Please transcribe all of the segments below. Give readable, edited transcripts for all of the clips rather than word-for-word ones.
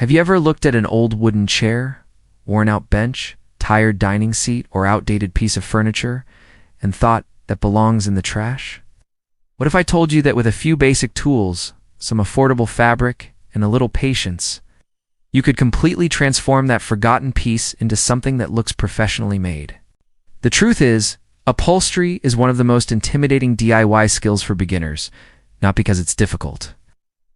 Have you ever looked at an old wooden chair, worn-out bench, tired dining seat, or outdated piece of furniture and thought that belongs in the trash? What if I told you that with a few basic tools, some affordable fabric, and a little patience, you could completely transform that forgotten piece into something that looks professionally made? The truth is, upholstery is one of the most intimidating DIY skills for beginners, not because it's difficult,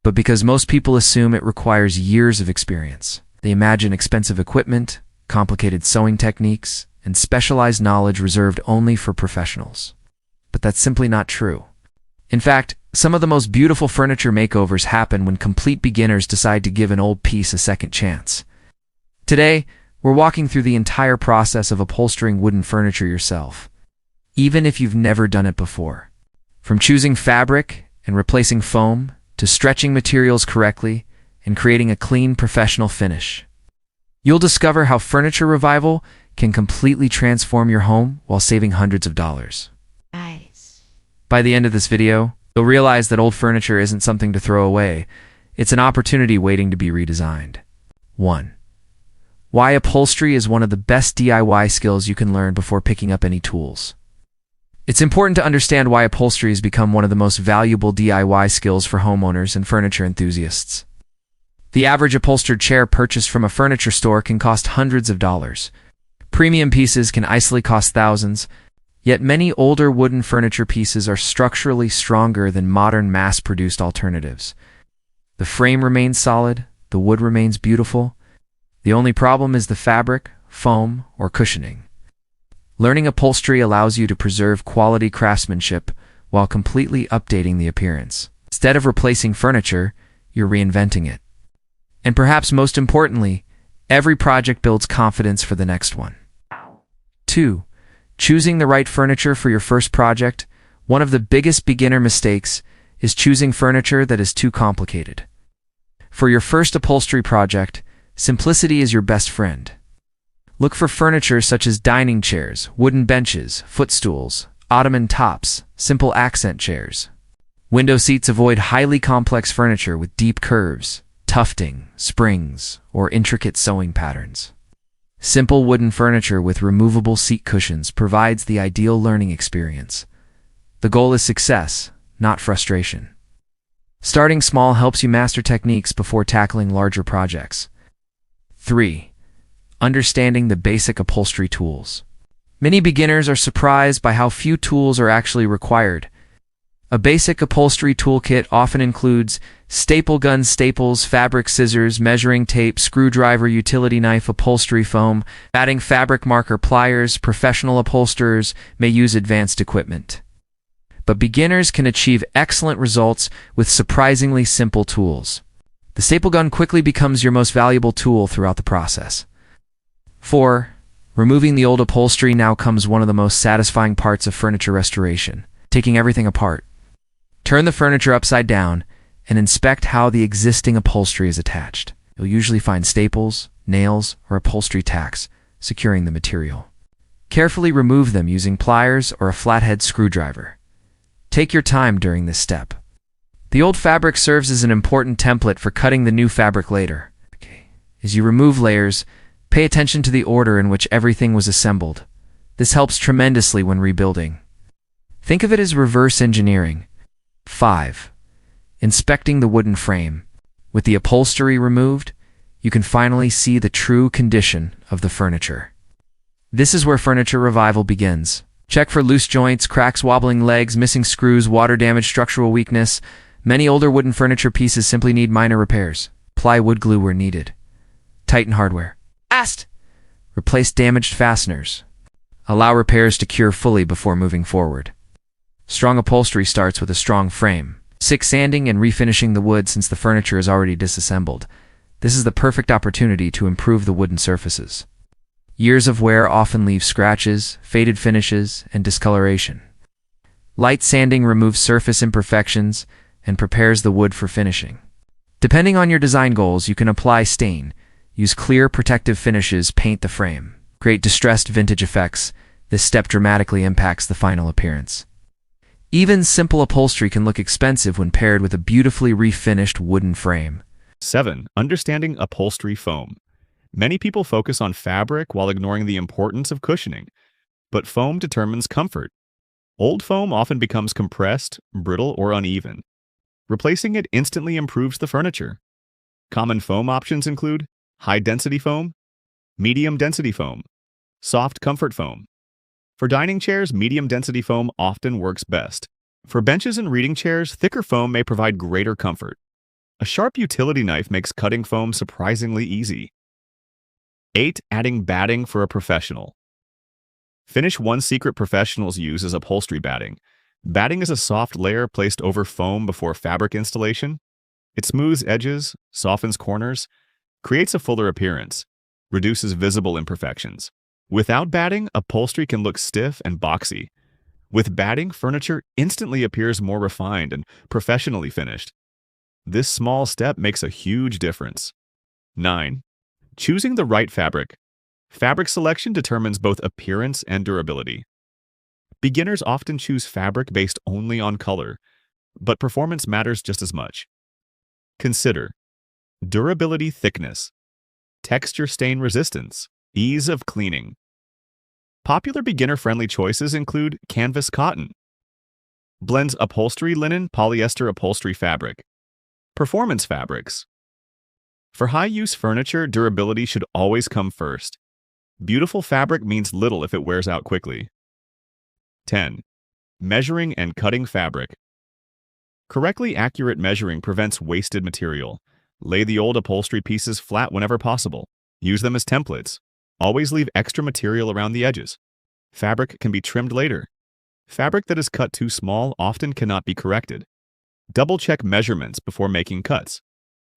but because most people assume it requires years of experience. They imagine expensive equipment, complicated sewing techniques, and specialized knowledge reserved only for professionals. But that's simply not true. In fact, some of the most beautiful furniture makeovers happen when complete beginners decide to give an old piece a second chance. Today, we're walking through the entire process of upholstering wooden furniture yourself, even if you've never done it before. From choosing fabric and replacing foam, to stretching materials correctly and creating a clean, professional finish. You'll discover how furniture revival can completely transform your home while saving hundreds of dollars. Nice. By the end of this video, you'll realize that old furniture isn't something to throw away. It's an opportunity waiting to be redesigned. 1. Why upholstery is one of the best DIY skills you can learn before picking up any tools. It's important to understand why upholstery has become one of the most valuable DIY skills for homeowners and furniture enthusiasts. The average upholstered chair purchased from a furniture store can cost hundreds of dollars. Premium pieces can easily cost thousands, yet many older wooden furniture pieces are structurally stronger than modern mass-produced alternatives. The frame remains solid, the wood remains beautiful. The only problem is the fabric, foam, or cushioning. Learning upholstery allows you to preserve quality craftsmanship while completely updating the appearance. Instead of replacing furniture, you're reinventing it. And perhaps most importantly, every project builds confidence for the next one. 2. Choosing the right furniture for your first project. One of the biggest beginner mistakes is choosing furniture that is too complicated. For your first upholstery project, simplicity is your best friend. Look for furniture such as dining chairs, wooden benches, footstools, ottoman tops, simple accent chairs. Window seats. Avoid highly complex furniture with deep curves, tufting, springs, or intricate sewing patterns. Simple wooden furniture with removable seat cushions provides the ideal learning experience. The goal is success, not frustration. Starting small helps you master techniques before tackling larger projects. 3. Understanding the basic upholstery tools. Many beginners are surprised by how few tools are actually required. A basic upholstery toolkit often includes staple gun, staples, fabric scissors, measuring tape, screwdriver, utility knife, upholstery foam, adding fabric marker, pliers. Professional upholsterers may use advanced equipment. But beginners can achieve excellent results with surprisingly simple tools. The staple gun quickly becomes your most valuable tool throughout the process. 4. Removing the old upholstery. Now comes one of the most satisfying parts of furniture restoration, taking everything apart. Turn the furniture upside down and inspect how the existing upholstery is attached. You'll usually find staples, nails, or upholstery tacks securing the material. Carefully remove them using pliers or a flathead screwdriver. Take your time during this step. The old fabric serves as an important template for cutting the new fabric later. As you remove layers, pay attention to the order in which everything was assembled. This helps tremendously when rebuilding. Think of it as reverse engineering. 5. Inspecting the wooden frame. With the upholstery removed, you can finally see the true condition of the furniture. This is where furniture revival begins. Check for loose joints, cracks, wobbling legs, missing screws, water damage, structural weakness. Many older wooden furniture pieces simply need minor repairs. Apply wood glue where needed. Tighten hardware. Replace damaged fasteners. Allow repairs to cure fully before moving forward. Strong upholstery starts with a strong frame. 6. Sanding and refinishing the wood. Since the furniture is already disassembled, this is the perfect opportunity to improve the wooden surfaces. Years of wear often leave scratches, faded finishes, and discoloration. Light sanding removes surface imperfections and prepares the wood for finishing. Depending on your design goals, you can apply stain, use clear protective finishes, paint the frame, create distressed vintage effects. This step dramatically impacts the final appearance. Even simple upholstery can look expensive when paired with a beautifully refinished wooden frame. 7. Understanding upholstery foam. Many people focus on fabric while ignoring the importance of cushioning, but foam determines comfort. Old foam often becomes compressed, brittle, or uneven. Replacing it instantly improves the furniture. Common foam options include high-density foam, medium-density foam, soft comfort foam. For dining chairs, medium-density foam often works best. For benches and reading chairs, thicker foam may provide greater comfort. A sharp utility knife makes cutting foam surprisingly easy. 8. Adding batting for a professional. Finish one secret professionals use is upholstery batting. Batting is a soft layer placed over foam before fabric installation. It smooths edges, softens corners, creates a fuller appearance, reduces visible imperfections. Without batting, upholstery can look stiff and boxy. With batting, furniture instantly appears more refined and professionally finished. This small step makes a huge difference. 9. Choosing the right fabric. Fabric selection determines both appearance and durability. Beginners often choose fabric based only on color, but performance matters just as much. Consider durability, thickness, texture, stain resistance, ease of cleaning. Popular beginner-friendly choices include canvas cotton, blends upholstery linen, polyester upholstery fabric, performance fabrics. For high-use furniture, durability should always come first. Beautiful fabric means little if it wears out quickly. 10. Measuring and cutting fabric. Correctly accurate measuring prevents wasted material. Lay the old upholstery pieces flat whenever possible. Use them as templates. Always leave extra material around the edges. Fabric can be trimmed later. Fabric that is cut too small often cannot be corrected. Double-check measurements before making cuts.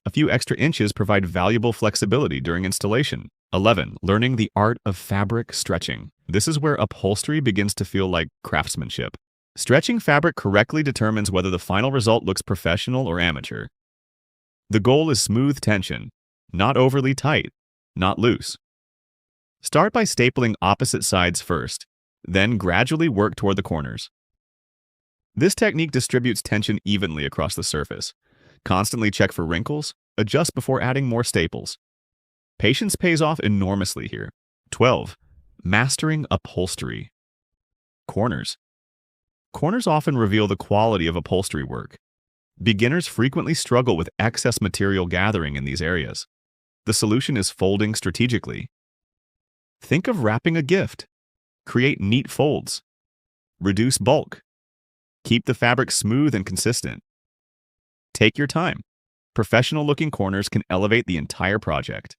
A few extra inches provide valuable flexibility during installation. 11. Learning the art of fabric stretching. This is where upholstery begins to feel like craftsmanship. Stretching fabric correctly determines whether the final result looks professional or amateur. The goal is smooth tension, not overly tight, not loose. Start by stapling opposite sides first, then gradually work toward the corners. This technique distributes tension evenly across the surface. Constantly check for wrinkles, adjust before adding more staples. Patience pays off enormously here. 12. Mastering upholstery. Corners. Corners often reveal the quality of upholstery work. Beginners frequently struggle with excess material gathering in these areas. The solution is folding strategically. Think of wrapping a gift. Create neat folds. Reduce bulk. Keep the fabric smooth and consistent. Take your time. Professional-looking corners can elevate the entire project.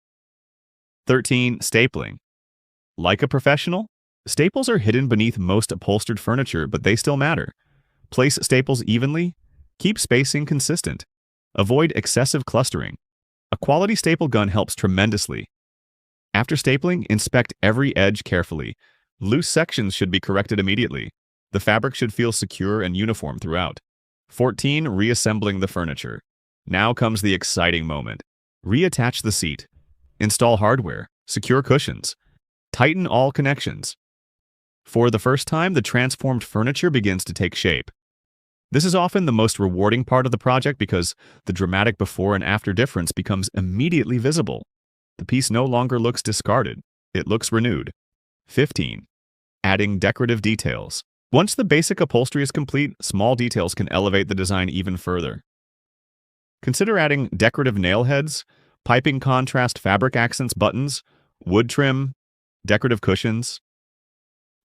13. Stapling. Like a professional, staples are hidden beneath most upholstered furniture, but they still matter. Place staples evenly. Keep spacing consistent. Avoid excessive clustering. A quality staple gun helps tremendously. After stapling, inspect every edge carefully. Loose sections should be corrected immediately. The fabric should feel secure and uniform throughout. 14. Reassembling the furniture. Now comes the exciting moment. Reattach the seat. Install hardware. Secure cushions. Tighten all connections. For the first time, the transformed furniture begins to take shape. This is often the most rewarding part of the project because the dramatic before and after difference becomes immediately visible. The piece no longer looks discarded. It looks renewed. 15. Adding decorative details. Once the basic upholstery is complete, small details can elevate the design even further. Consider adding decorative nail heads, piping contrast fabric accents buttons, wood trim, decorative cushions.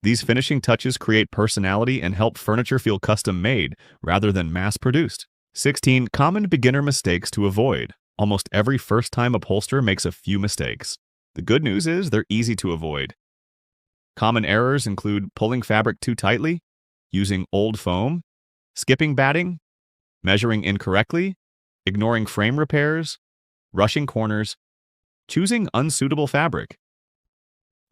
These finishing touches create personality and help furniture feel custom-made rather than mass-produced. 16. Common beginner mistakes to avoid. Almost every first-time upholsterer makes a few mistakes. The good news is they're easy to avoid. Common errors include pulling fabric too tightly, using old foam, skipping batting, measuring incorrectly, ignoring frame repairs, rushing corners, choosing unsuitable fabric.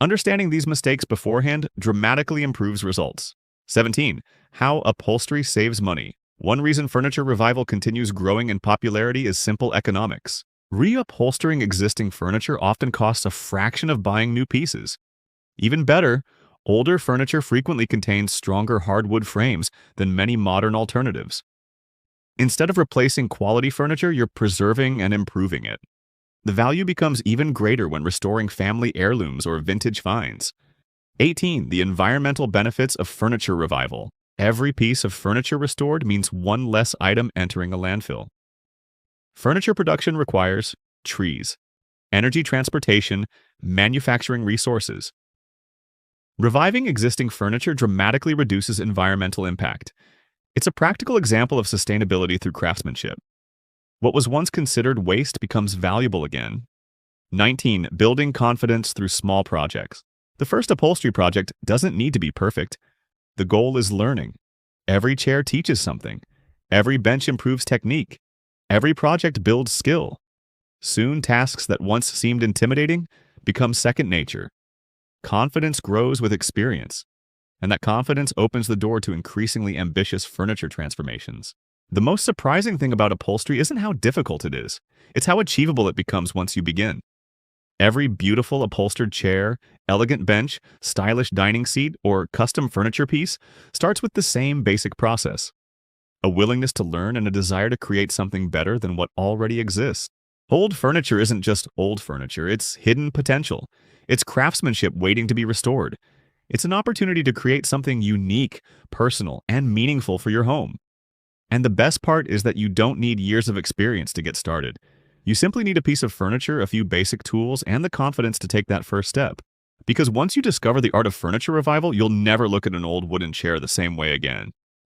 Understanding these mistakes beforehand dramatically improves results. 17. How upholstery saves money. One reason furniture revival continues growing in popularity is simple economics. Reupholstering existing furniture often costs a fraction of buying new pieces. Even better, older furniture frequently contains stronger hardwood frames than many modern alternatives. Instead of replacing quality furniture, you're preserving and improving it. The value becomes even greater when restoring family heirlooms or vintage finds. 18. The environmental benefits of furniture revival. Every piece of furniture restored means one less item entering a landfill. Furniture production requires trees, energy transportation, manufacturing resources. Reviving existing furniture dramatically reduces environmental impact. It's a practical example of sustainability through craftsmanship. What was once considered waste becomes valuable again. 19. Building confidence through small projects. The first upholstery project doesn't need to be perfect. The goal is learning. Every chair teaches something. Every bench improves technique. Every project builds skill. Soon, tasks that once seemed intimidating become second nature. Confidence grows with experience, and that confidence opens the door to increasingly ambitious furniture transformations. The most surprising thing about upholstery isn't how difficult it is, it's how achievable it becomes once you begin. Every beautiful upholstered chair, elegant bench, stylish dining seat, or custom furniture piece starts with the same basic process: a willingness to learn and a desire to create something better than what already exists. Old furniture isn't just old furniture, it's hidden potential. It's craftsmanship waiting to be restored. It's an opportunity to create something unique, personal, and meaningful for your home. And the best part is that you don't need years of experience to get started. You simply need a piece of furniture, a few basic tools, and the confidence to take that first step. Because once you discover the art of furniture revival, you'll never look at an old wooden chair the same way again.